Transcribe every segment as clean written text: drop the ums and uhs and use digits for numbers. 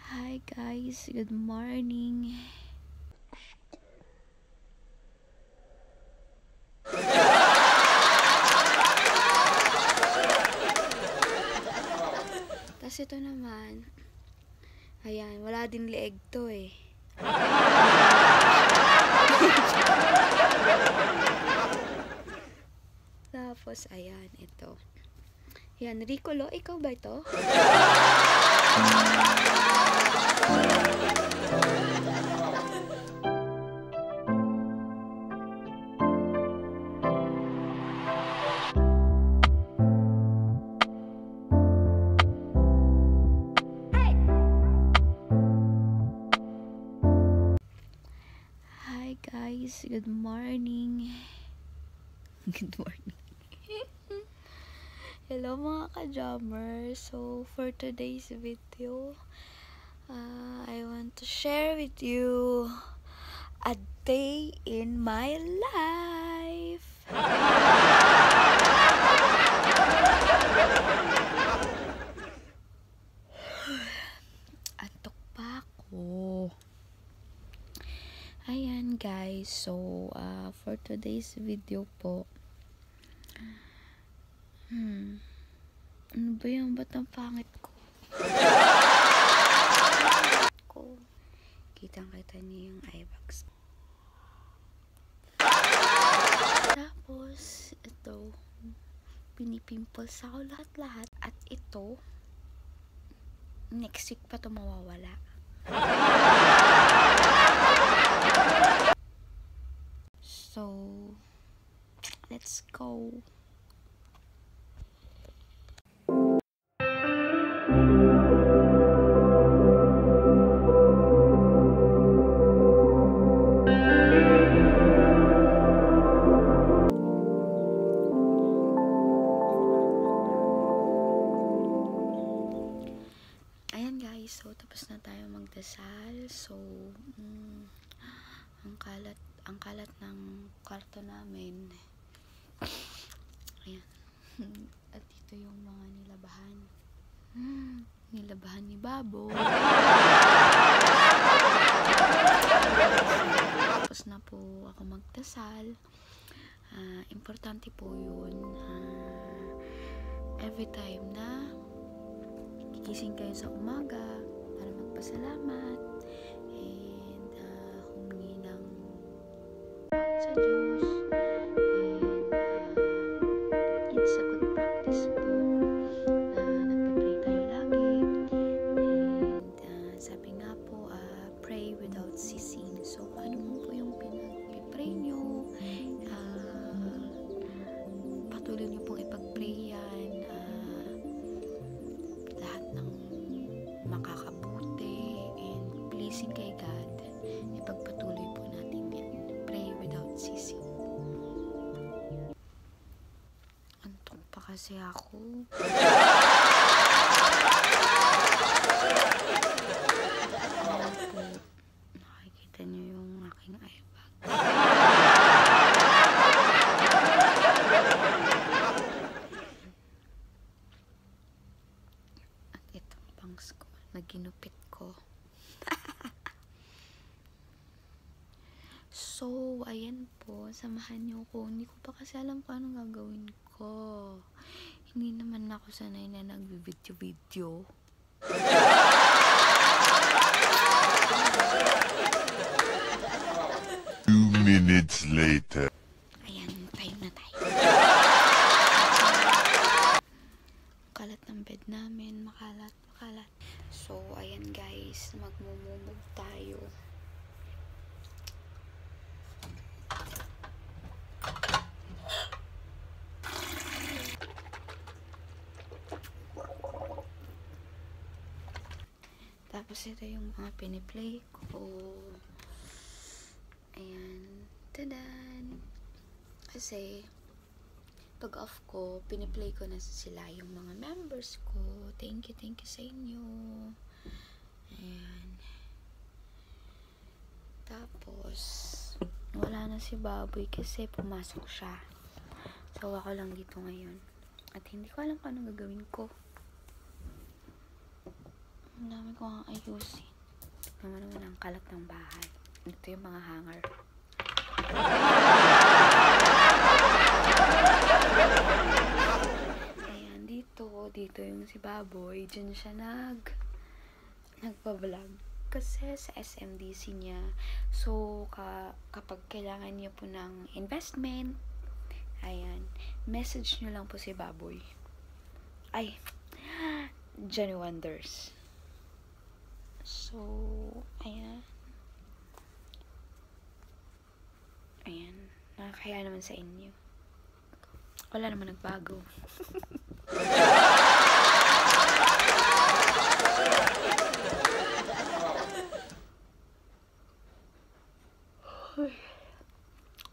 Hi guys, good morning. Tapos ito naman, ayan, wala din leeg to eh. Tapos, ayan, ito. Ayan, Ricolo, ikaw ba ito? Hi guys, good morning. Good morning. Hello mga ka-jammers. So, for today's video, I want to share with you a day in my life. Antok pa ako. Ayan guys, so for today's video po, ano ba yung ba't ang pangit ko? Kitang-kita niyo yung eye bags. Tapos, ito, pinipimples ako lahat-lahat. At ito, next week pa ito mawawala. So, let's go. Ayan guys, so tapos na tayo magdasal. So, ang kalat ng kwarto namin. Ayan. At ito yung mga nilabahan. Nilabahan ni Babo. Tapos na po ako magdasal. Importante po yun. Every time na gising kayo sa umaga para magpasalamat and humingi ng sa Diyos, and it's a good practice po na nagpe-pray tayo lagi, and sabi nga po, pray without ceasing. So ano mo po yung pinag-pray nyo, patuloy nyo pong ipag-pray yan, lahat ng makakabuti and pleasing kay God, ipagpatuloy po natin yan. Pray without ceasing. Antok pa kasi ako. Ayan po, nakikita niyo yung aking eye bag. At itong bangs ko na ginupit ko. So, ayan po, samahan niyo ko. Hindi ko pa kasi alam kung anong gagawin ko. Hindi naman ako sanay na nag-video-video. 2 minutes later. Ayan, time na tayo. Kalat ng bed namin, makalat. So, ayan guys, magmumumog tayo. Tapos ito yung mga piniplay ko. Ayan. Tadan! Kasi, pag off ko, piniplay ko na sila yung mga members ko. Thank you sa inyo. Ayan. Tapos, wala na si Baboy kasi pumasok siya. So, ako lang dito ngayon. At hindi ko alam kung anong gagawin ko. Ang dami ko ang ayusin. Tignan mo naman ang kalat ng bahay. Ito yung mga hanger. Ayan, dito yung si Baboy. Diyan siya nagpa-vlog. Kasi sa SMDC niya. So, kapag kailangan niyo po ng investment, ayan, message nyo lang po si Baboy. Ay, Johnny Wonders. So, ayan. Ayan, nakakaya naman sa inyo. Wala naman nagbago.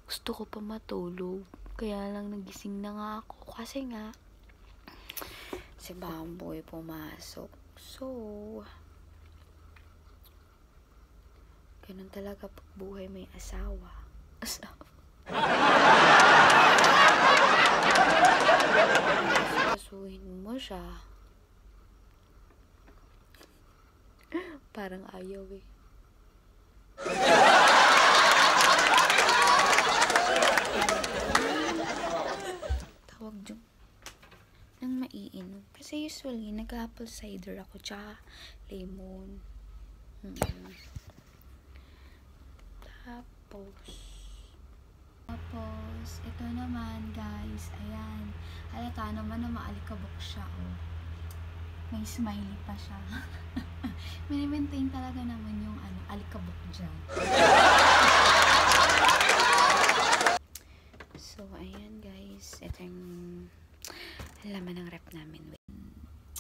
Gusto ko pa matulog. Kaya lang nagising na nga ako. Kasi nga, si Baboy pumasok. So, ganun talaga pag buhay may asawa. Kasuhin mo siya. Parang ayaw eh. Tawag dyan nang maiinom. Kasi usually, nag-apple cider ako, tsaka lemon. Tapos, ito naman guys, ayan. Halata naman na maalikabok siya, oh. May smiley pa siya. Mini-maintain talaga naman yung alikabok dyan. So, ayan guys. Ito yung laman ng rep namin.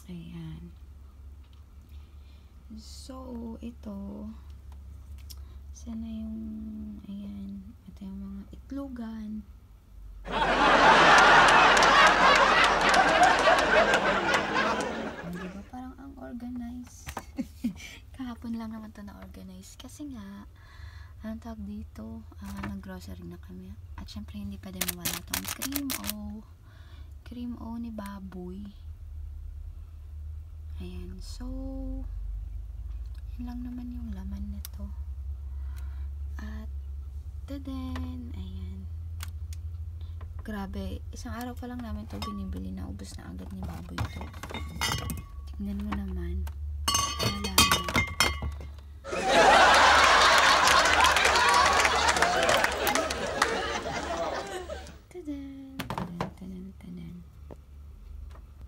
Ayan. So, ito. Sana yung, ayan. Ito yung mga itlogan. Diba? Parang ang organized. Kahapon lang naman to na-organize. Kasi nga, anong tawag dito? Nag-grocery na kami. At syempre, hindi pa din mawala itong cream o ni Baboy. Ayan. So, yun lang naman yung laman nito. At, then, ayan. Grabe, isang araw pa lang namin to binibili na, ubos na agad ni Baboy ito. Tignan mo naman. Wala na. Tadan.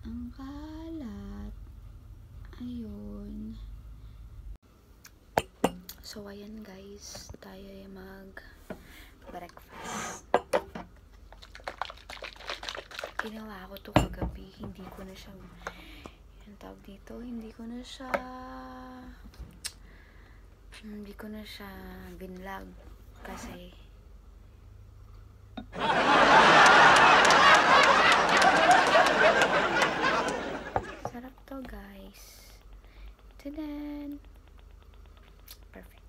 Ang kalat. Ayun. So, ayan guys. Tayo ay mag-breakfast. Ginawa ko to kagabi. Hindi ko na siya binlog kasi sarap to guys. Tadan! Perfect.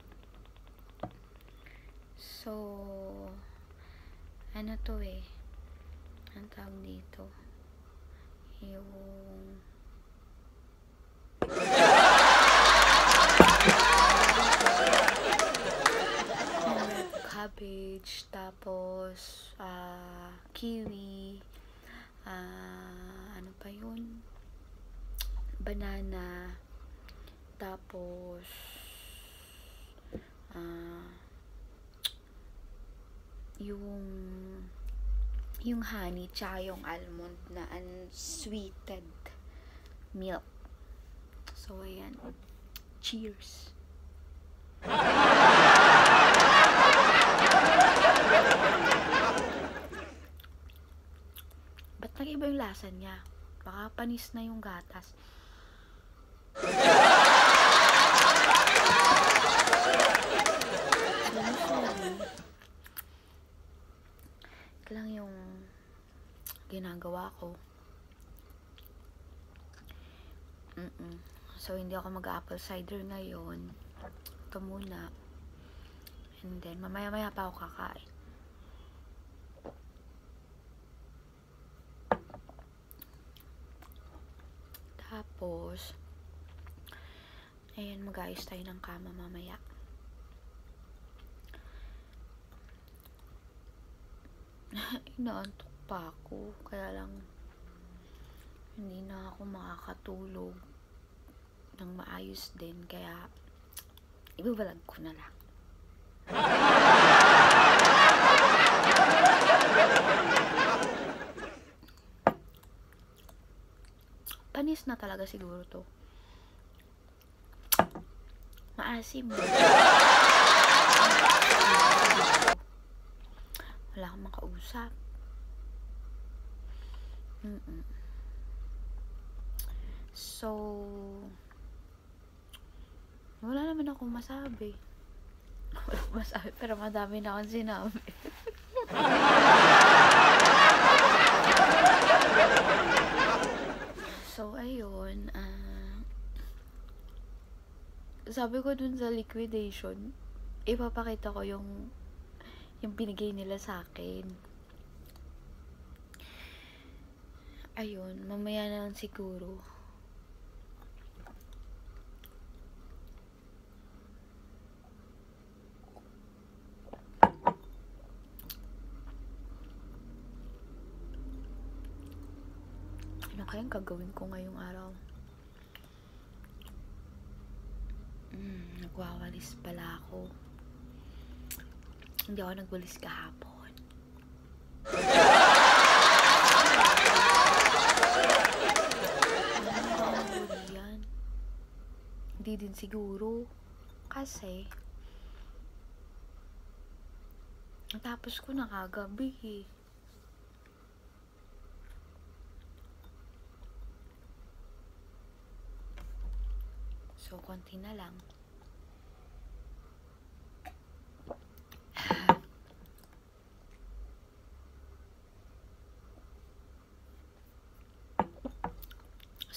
So, ano to eh, ang tawag dito, yung cabbage, tapos kiwi, ano pa yun, banana, tapos yung honey, tsaka yung almond na unsweetened milk. So ayan, cheers. Ba't nag-iba yung lasa niya? Baka panis na yung gatas. Ito lang yung ginagawa ko. So, hindi ako mag-apple cider ngayon. Ito muna. And then, mamaya-maya pa ako kakain. Tapos, Ayan, mag-ayos tayo ng kama mamaya. Inaantok pa ako, kaya lang hindi na ako makakatulog ng maayos din, kaya ibabalag ko na lang. Panis na talaga siguro to. Maasim. Wala akong makausap. So, wala naman akong masabi. Wala akong masabi, pero madami na akong sinabi. So, ayun. Sabi ko dun sa liquidation, ipapakita ko yung binigay nila sa akin. Ayun, mamaya na lang siguro. Ano kayang gagawin ko ngayong araw? Nagwawalis pala ako. Hindi ako nagwalis kahapon. Hindi din siguro. Kasi natapos ko na kagabi eh. So, konti na lang.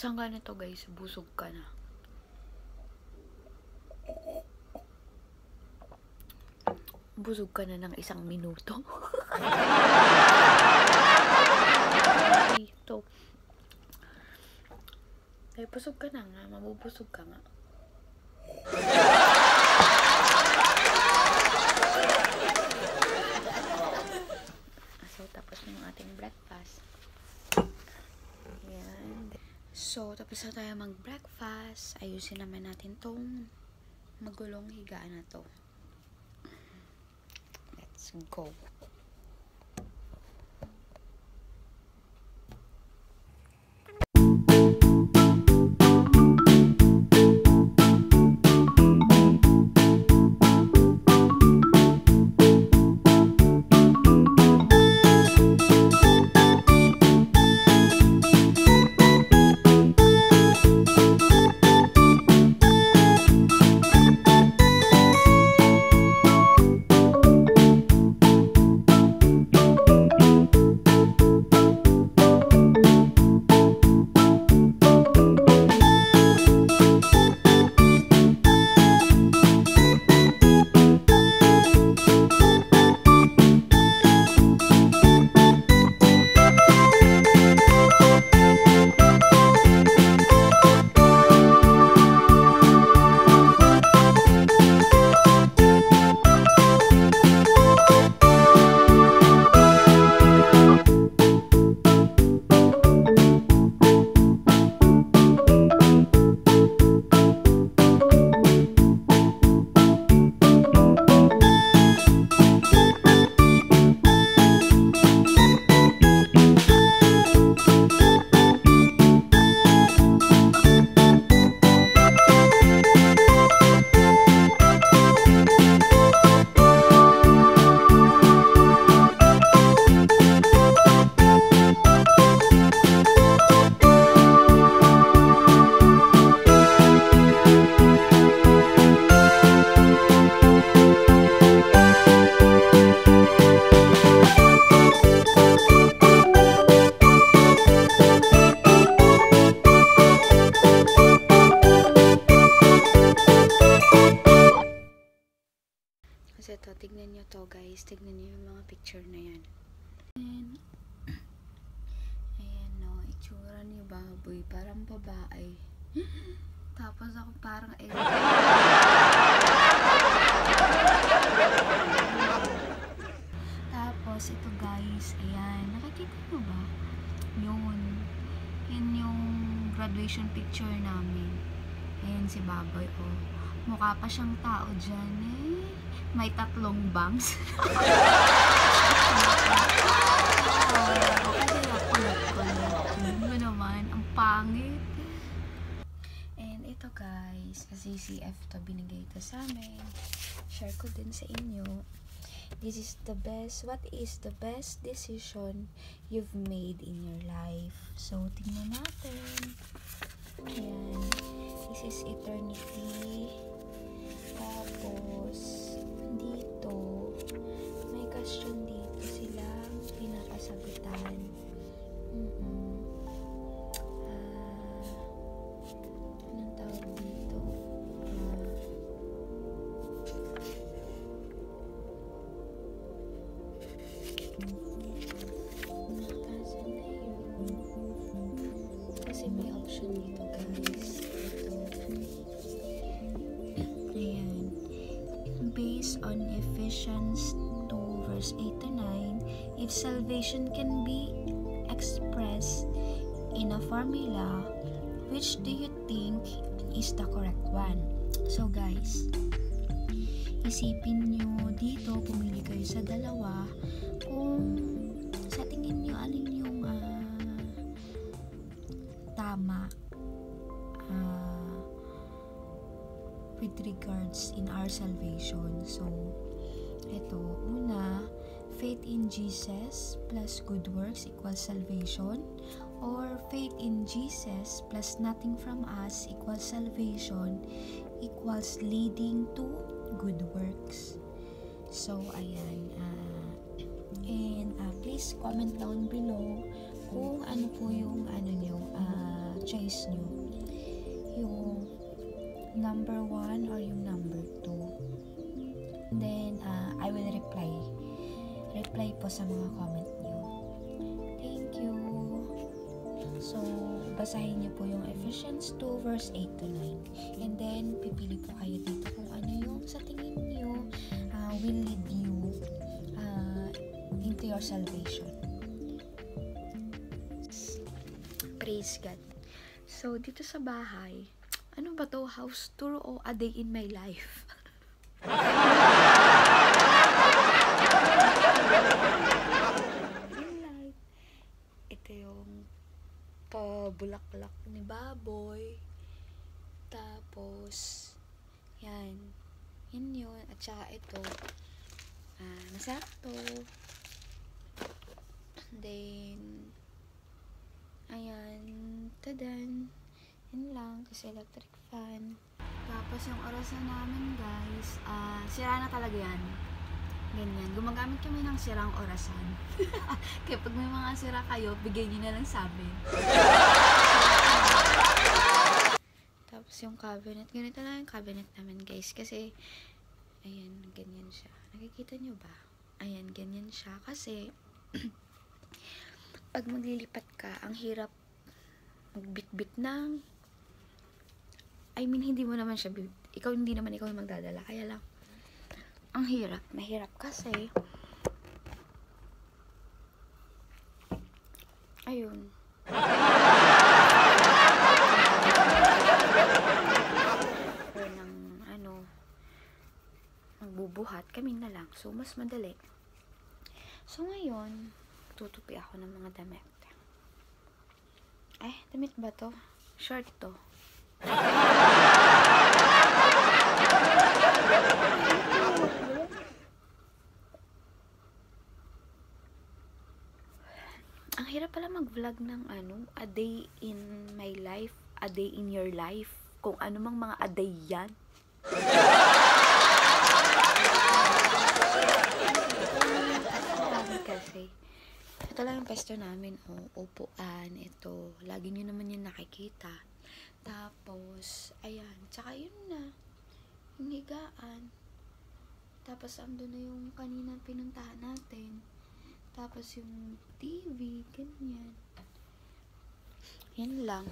Saan ka na to guys? Busog ka na. Busog ka na ng 1 minuto. Ito. Ay, busog ka na nga. Mabubusog ka nga. So, tapos na yung ating breakfast. Ayan. So, tapos na tayo mag-breakfast. Ayusin naman natin tong magulong higaan na to. Let's go. Kasi ito, tignan nyo to guys. Tignan nyo yung mga picture na yan. Ayan no, itsura ni baboy. Parang babae. Tapos ako parang Tapos ito guys, ayan, nakikita mo ba? Yun yung graduation picture namin. Ayan si Baboy, oh. Mukha pa siyang tao dyan, eh. May 3 bangs. Ano naman, ang pangit. And ito guys, kasi CF to, binigay ito sa amin. Share ko din sa inyo. This is the best, what is the best decision you've made in your life? So, tingnan natin. Ayan. This is eternity. Tapos, dito, may question dito silang pinapasagutan. Anong tawag dito? Kasi may option dito guys. Ayan. Based on Ephesians 2 verse 8 to 9, if salvation can be expressed in a formula, which do you think is the correct one? So guys, isipin nyo dito, pumili kayo sa dalawa, kung sa tingin nyo alin yung tama with regards in our salvation. So, ito, una, faith in Jesus plus good works equals salvation, or faith in Jesus plus nothing from us equals salvation equals leading to good works. So, ayan. And please comment down below kung ano po yung choice nyo. Yung number 1 or yung number 2. Then, I will reply po sa mga comment nyo. Thank you. So, basahin nyo po yung Ephesians 2 verse 8 to 9. And then, pipili po kayo dito kung ano yung sa tingin nyo will lead you into your salvation. Praise God. So, dito sa bahay, ano ba to? House tour o a day in my life? Ito yung pabulaklak ni Baboy. Tapos, yan. Yan yun. At saka ito, masarap to. Then, ayan, tadan. Yun lang, kasi electric fan. Tapos yung orasan namin guys, sira na talaga yan. Ganyan, gumagamit kami ng sirang orasan. Kaya pag may mga sira kayo, bigay nyo na lang sa amin. Tapos yung cabinet, ganito lang yung cabinet namin guys. Kasi, ayan, ganyan siya. Nakikita nyo ba? Ayan, ganyan siya. Kasi, pag maglilipat ka, ang hirap magbitbit ng hindi mo naman siya hindi naman ikaw yung magdadala, kaya lang ang mahirap kasi ayun or ng magbubuhat kami na lang, so mas madali. So ngayon tutupi ako ng mga damit. Damit ba to? Short to. Ang hirap pala mag-vlog ng a day in my life, a day in your life, kung ano mang mga a day yan. Kasi ito lang yung pesto namin, upuan, ito, lagi nyo naman yung nakikita. Tapos, ayan, tsaka yun na, yung higaan. Tapos, andun na yung kanina pinuntahan natin. Tapos, yung TV, ganyan. Yan lang.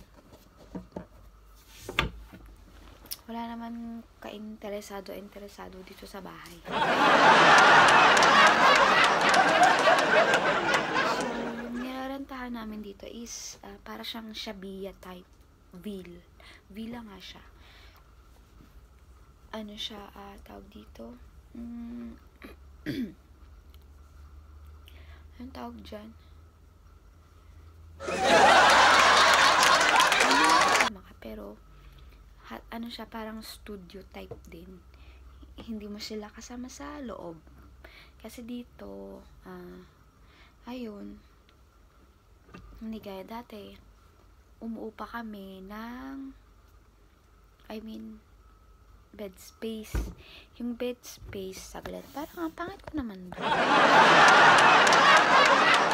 wala naman ka-interesado dito sa bahay. So, yung nirarentahan namin dito is para siyang Shabiya type villa nga siya. Ano siya, tawag dito? Anong tawag dyan? Pero ano siya, parang studio type din. Hindi mo sila kasama sa loob. Kasi dito, ayun, hindi gaya dati. Umuupa kami ng, bed space. Yung bed space, sabi natin, parang ang pangit ko naman ba?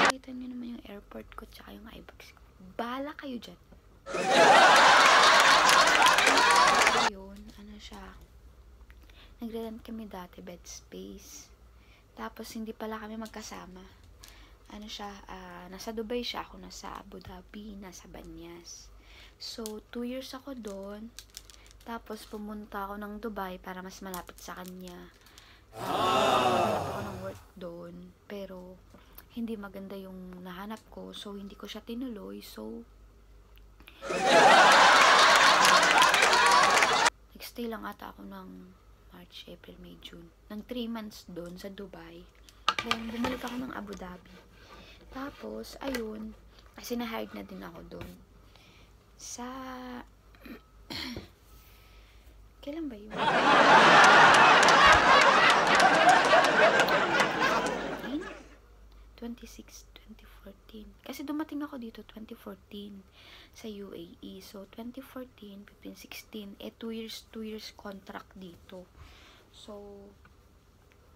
Nakita nyo naman yung airport ko tsaka yung iBags ko. Bahala kayo dyan. Ayun, ano siya, nagre-rent kami dati, bed space. Tapos hindi pala kami magkasama. Ano siya, nasa Dubai siya, ako nasa Abu Dhabi, nasa Banyas. So 2 years ako doon. Tapos pumunta ako ng Dubai para mas malapit sa kanya. Nahanap ako ng work doon, pero hindi maganda yung nahanap ko, so hindi ko siya tinuloy. So nagstay lang ata ako ng March, April, May, June. Ng 3 months doon sa Dubai. Then, bumalik ako ng Abu Dhabi. Tapos, ayun, kasi na-hired na din ako doon. Sa... Kailan ba yun? 2014? Kasi dumating ako dito 2014 sa UAE. So 2014, 15, 16, 2 years contract dito. So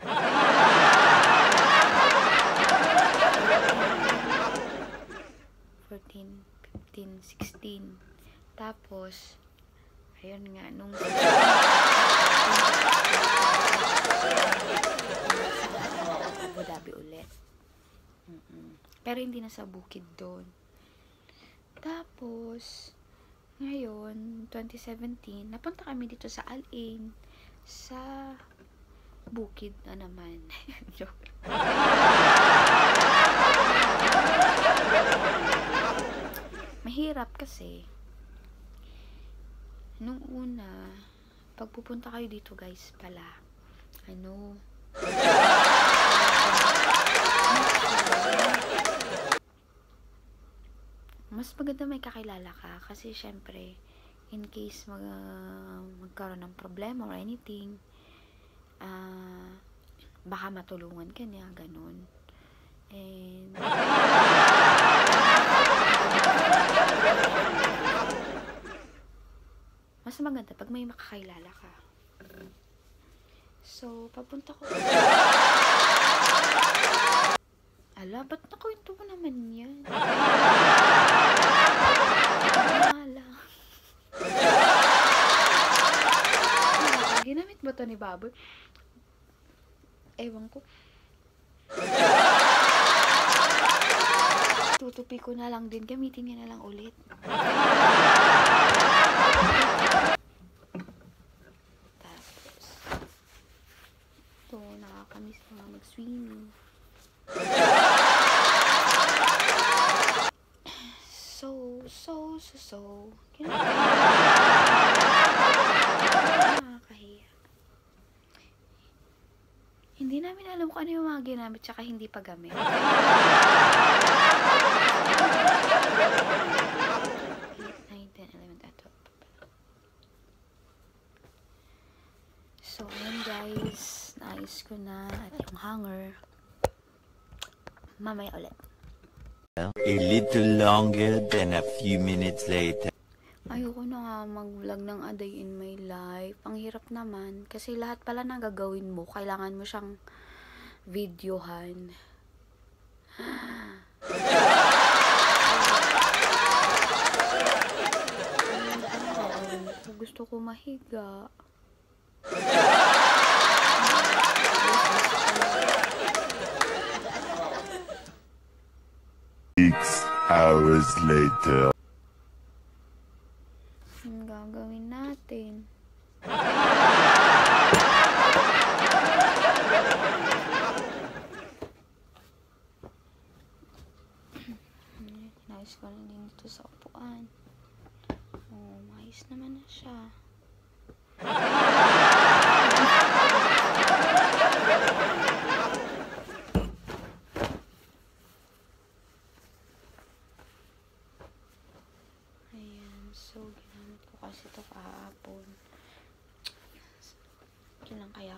14, 15, 16. Tapos ayun nga, nung Abu Dhabi ulit. Pero hindi na sa bukid doon. Tapos, ngayon, 2017, napunta kami dito sa Al Ain, sa bukid na naman. Joke. Mahirap kasi, nung una, pag pupunta kayo dito guys pala, mas maganda may kakilala ka kasi syempre in case magkaroon ng problema or anything, baka matulungan ka niya, ganun. And mas maganda pag may makakilala ka. So papunta ko, ala, ba't nakwento mo naman yan? Ala. Ginamit ba ito ni Baboy? Ewan ko. Tutupi ko na lang din. Gamitin niya na lang ulit. Tapos, ito, nakakamiss na mag-swimming. So, nakakahiya. Hindi namin alam kung ano yung mga ginamit tsaka hindi pa gamit. 8, 9, 10, 11, 12. So, ayan guys, naayos ko na at yung hanger, mamaya ulit. A little longer than a few minutes later. Ayoko na nga mag-vlog ng A Day in My Life. Ang hirap naman. Kasi lahat pala na gagawin mo, kailangan mo siyang videohan. Gusto ko mahiga. 6 hours later. Ang gagawin natin?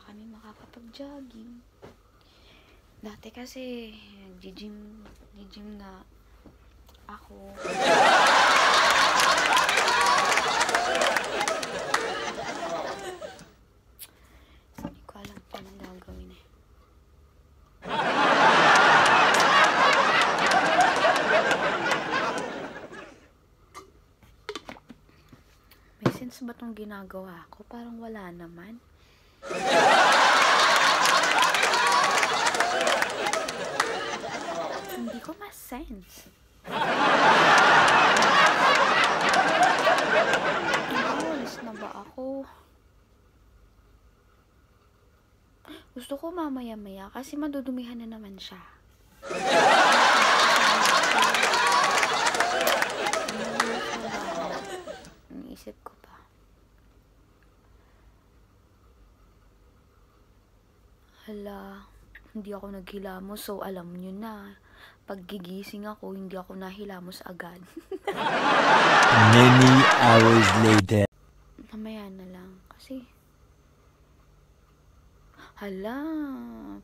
kami makakapag-jogging. Dati kasi, nag-gym nga ako. Hindi ko alam pa anong gagawin eh. May sense ba itong ginagawa ko? Parang wala naman. Hindi ko ma-sense. Alis na ba ako? Gusto ko mamaya-maya kasi madudumihan na naman siya. Iniisip ko pa. Hala, hindi ako naghilamos, so alam nyo na. Pag gigising ako, hindi ako nahilamos agad. Many hours later. Mamaya na lang, kasi hala,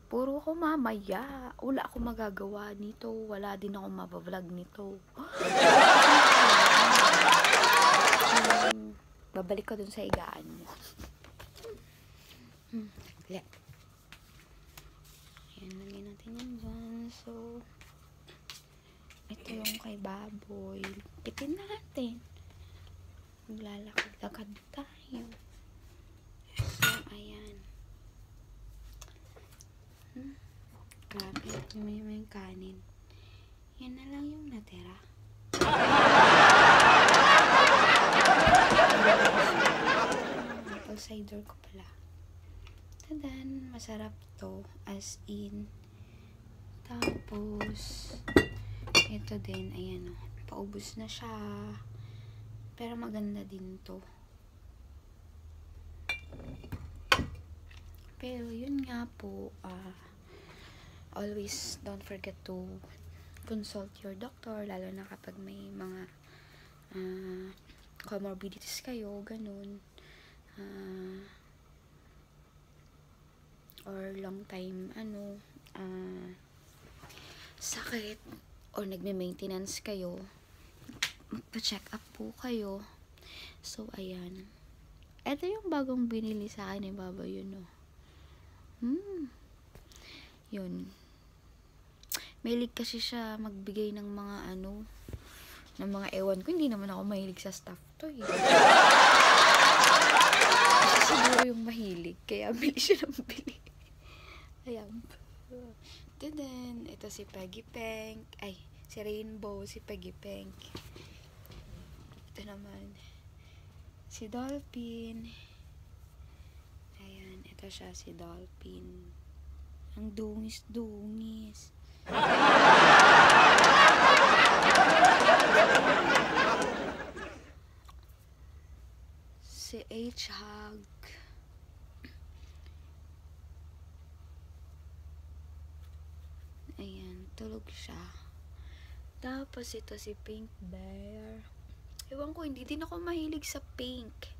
puro ako mamaya. Wala akong magagawa nito. Wala din akong mabablog nito. Babalik ko dun sa higaan mo. Let. Ayan, lagyan natin yan dyan. So, ito yung kay baboy. Pitin natin. Maglalakad-lakad tayo. So, ayan. Grabe, may kanin. Yan na lang yung natira. Apple cider ko pala. Tadan, masarap to. As in. Tapos, ito din, ayan o. Paubos na siya. Pero maganda din to. Pero yun nga po, always don't forget to consult your doctor, lalo na kapag may mga comorbidities kayo, ganun. Or long time, sakit, or nagme-maintenance kayo, magpa-check up po kayo. So, ayan. Ito yung bagong binili sa akin ni Baba, yun, no. Yun. Mahilig kasi siya magbigay ng mga ng mga ewan ko. Hindi naman ako mahilig sa stuff to eh. Kasi siguro yung mahilig. Kaya bili siya ng bili. Ayan. Then, ito si Peggy Pink. Ay, si Rainbow, si Peggy Pink. Ito naman. Si Dolphin. Ayan, ito siya si Dolphin. Ang dungis-dungis. Si H-Hug. Ayan, tulog siya. Tapos ito si Pink Bear. Ewan ko, hindi din ako mahilig sa pink.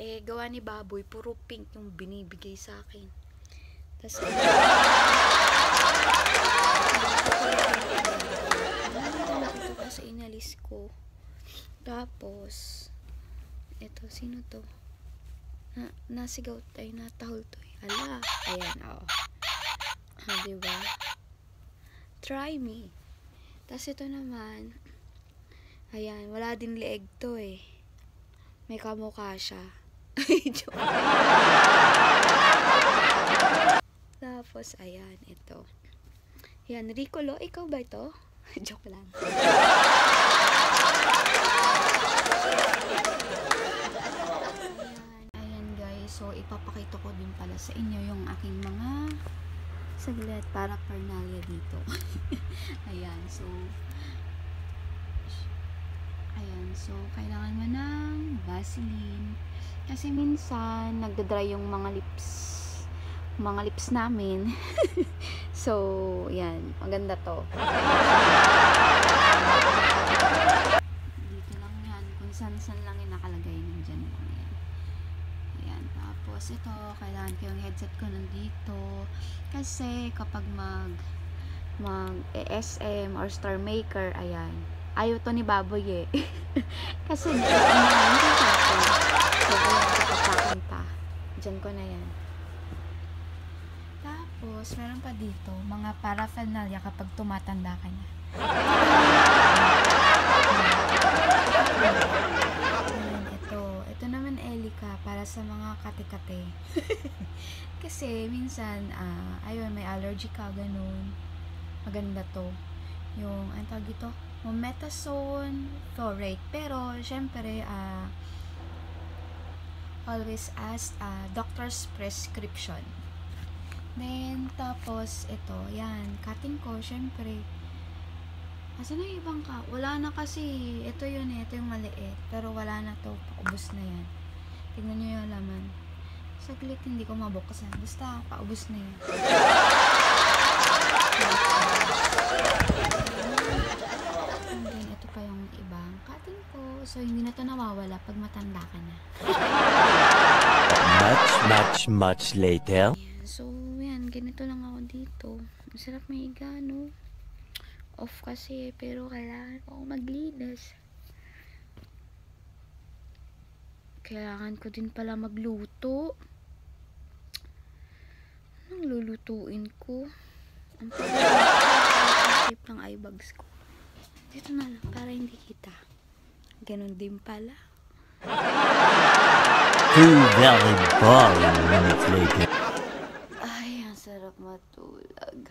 Eh, gawa ni Baboy, puro pink yung binibigay sa akin. Tapos, ito kasi inalis ko. Tapos, ito, sino to? Nasigaw tayo, natahol to eh. Ala, ayan, oo. Diba? Try me. Tapos ito naman, ayan, wala din leeg to eh. May kamukha siya. Joke. Tapos, ayan, ito. Ayan, Ricolo, ikaw ba ito? Joke lang. Ayan guys, so ipapakita ko din pala sa inyo yung aking mga saglit para parnalya dito. Ayan, so kailangan mo ng Vaseline. Kasi minsan, nagdadry yung mga lips namin. So, yan. Maganda to. Dito lang yan. Kung san-san lang yung nakalagay. Nandyan lang yan. Ayan. Tapos, Tapos ito, kailangan ko yung headset ko nandito. Kasi kapag SM or Star Maker, ayan. Ayaw to ni Baboy eh. Kasi hindi ko naman sa akin. So, ayan, kapapakanta. Diyan ko na yan. Tapos, meron pa dito, mga paraphernalia kapag tumatanda ka na. Ito naman Elica para sa mga kate-kate. Kasi minsan ayun, may allergy ka, ganun. Maganda to. Yung ang tawag ito, mometasone furoate. Pero syempre always ask doctor's prescription. Then tapos ito, yan, cutting ko syempre. Asan na yung ibang ka? Wala na kasi. Ito yun eh. Ito yung maliit. Pero wala na to. Paubos na yan. Tingnan nyo yung laman. Saglit hindi ko mabuksan. Basta paubos na yan. And then ito pa yung ibang cutting ko. So hindi na to nawawala pag matanda ka na. Much later. So yan. Ganito lang ako dito. Masarap may higa, no? Off kasi, pero kailangan ko maglinis. Kailangan ko din pala magluto. Anong lulutuin ko? Ang pag-shape ng eye bags ko. Dito na lang, para hindi kita. Ganon din pala. 2 very boring minutes later. Ay, ang sarap matulog.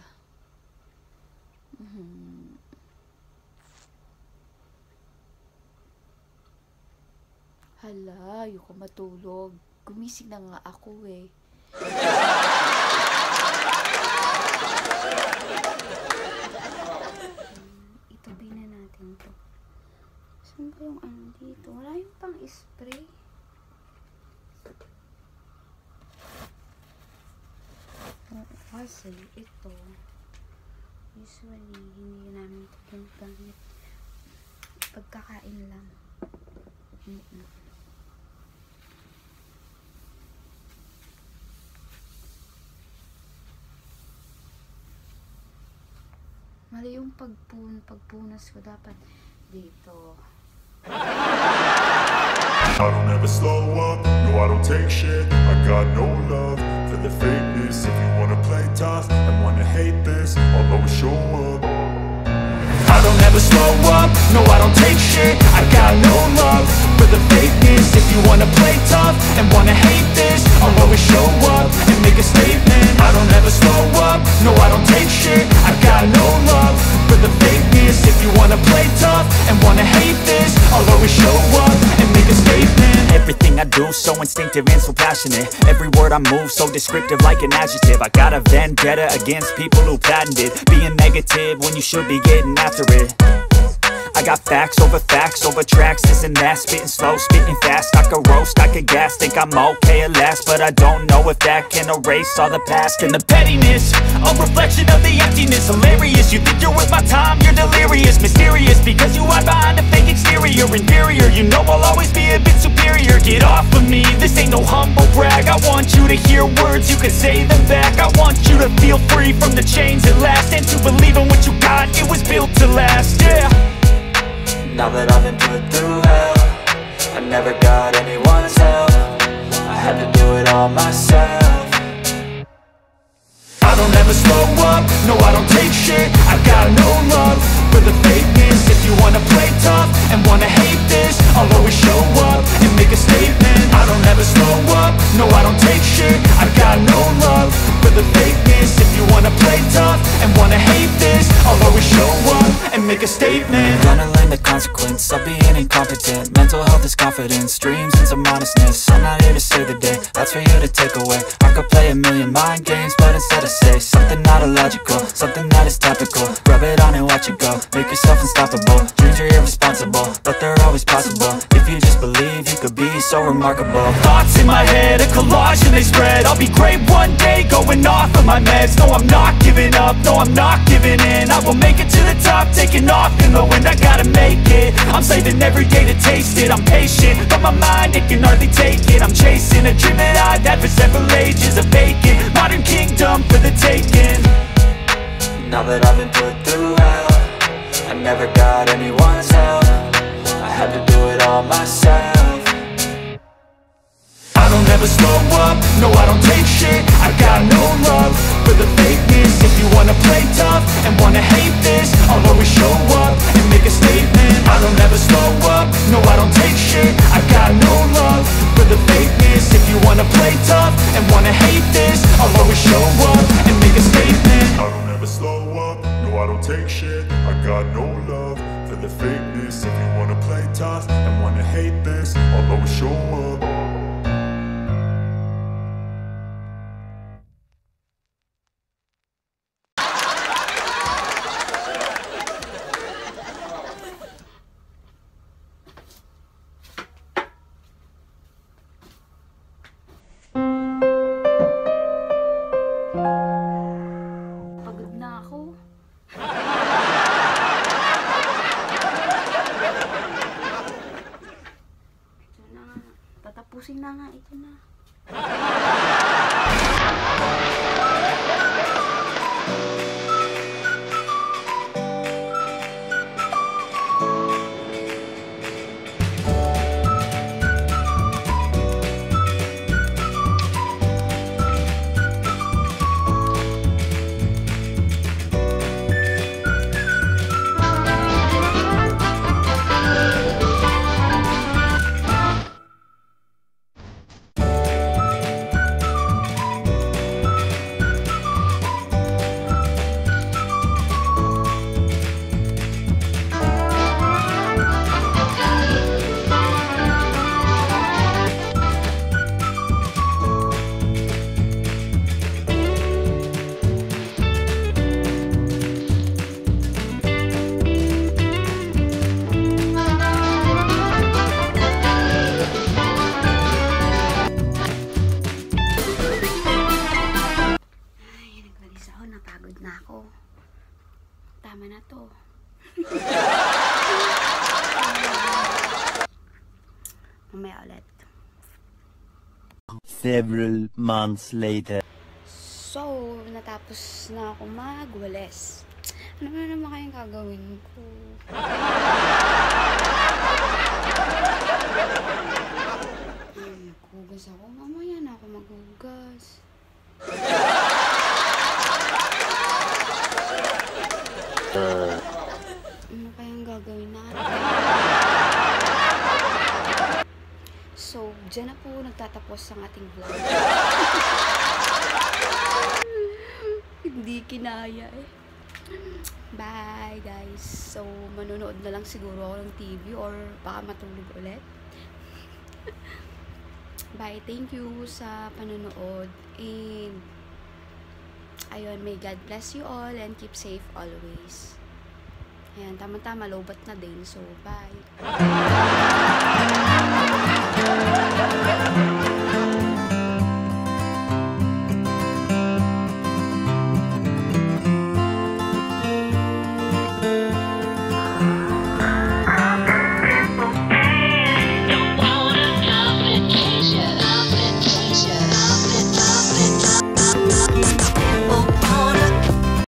Hala, ayoko matulog. Gumising na nga ako eh. Itubi na natin to. Saan ba yung ano dito? Wala yung pang spray. Kasi ito, usually hindi namin ito ginagamit. Pagkakain lang. Mali yung pagpunas ko, dapat dito. I don't ever slow up, no I don't take shit. I got no love for the fakeness. If you wanna play tough and wanna hate this, I'll always show up. I don't ever slow up, no I don't take shit. I got no love for the fakeness. If you wanna play tough and wanna hate this, I'll always show up and make a statement. I don't ever slow up, no I don't take shit. I got no love for the fakeness. If you wanna play tough and wanna hate this, I'll always show up and make a statement. Everything I do so instinctive and so passionate. Every word I move so descriptive like an adjective. I got a vendetta against people who patented being negative when you should be getting after it. I got facts over tracks, this and that. Spitting slow, spitting fast. I could roast, I could gas. Think I'm okay at last, but I don't know if that can erase all the past. And the pettiness, a reflection of the emptiness. Hilarious, you think you're worth my time, you're delirious. Mysterious, because you hide behind a fake exterior. Inferior, you know I'll always be a bit superior. Get off of me, this ain't no humble brag. I want you to hear words, you can say them back. I want you to feel free from the chains at last, and to believe in what you got, it was built to last, yeah. Now that I've been put through hell, I never got anyone's help. I had to do it all myself. I don't ever slow up, no I don't take shit. I got no love for the fakeness. If you wanna play tough and wanna hate this, I'll always show up and make a statement. I don't ever slow up, no I don't take shit. I got no love for the fakeness. If you wanna play tough and wanna hate this, I'll always show up and make a statement. Gonna learn the consequence of being incompetent. Mental health is confidence, dreams and some honestness. I'm not here to save the day, that's for you to take away. I could play a million mind games, but instead I say something not illogical, something that is topical. Rub it on and watch it go, make yourself unstoppable. Dreams are irresponsible, but they're always possible. If you just believe, you could be so remarkable. Thoughts in my head, a collage and they spread. I'll be great one day, going off of my meds. No, I'm not giving up, no, I'm not giving in. I will make it to the top, taking off in the wind. I gotta make it, I'm saving every day to taste it. I'm patient, but my mind, it can hardly take it. I'm chasing a dream that I've had for several ages. A vacant, modern kingdom for the taking. Now that I've been put through hell, I never got anyone's help. I had to do it all myself. I don't ever slow up, no I don't take shit. I got no love for the fakeness. If you wanna play tough and wanna hate this, I'll always show up and make a statement. I don't ever slow up, no I don't take shit. I got no love for the fakeness. If you wanna play tough and wanna hate this, I'll always show up and make a statement. I don't ever slow up, no I don't take shit. I got no love for the fakeness. If you wanna play tough and wanna hate this, I'll always show up. Pagod na ako. Ito na nga. Tatapusin na nga. Ito na. Napagod na ako. Tama na to. Mamaya ulit. Several months later. So, natapos na ako magwalis. Ano na naman kayang gagawin ko? Maghugas ako. Mamaya na ako maghugas. Ano kayang gagawin natin? So, dyan na po nagtatapos ang ating vlog. Hindi kinaya eh. Bye guys. So, manonood na lang siguro ako ng TV or baka matulog ulit. Bye. Thank you sa panonood. And ayun, may God bless you all and keep safe always. Ayan, tama-tama, lobat na din. So, bye.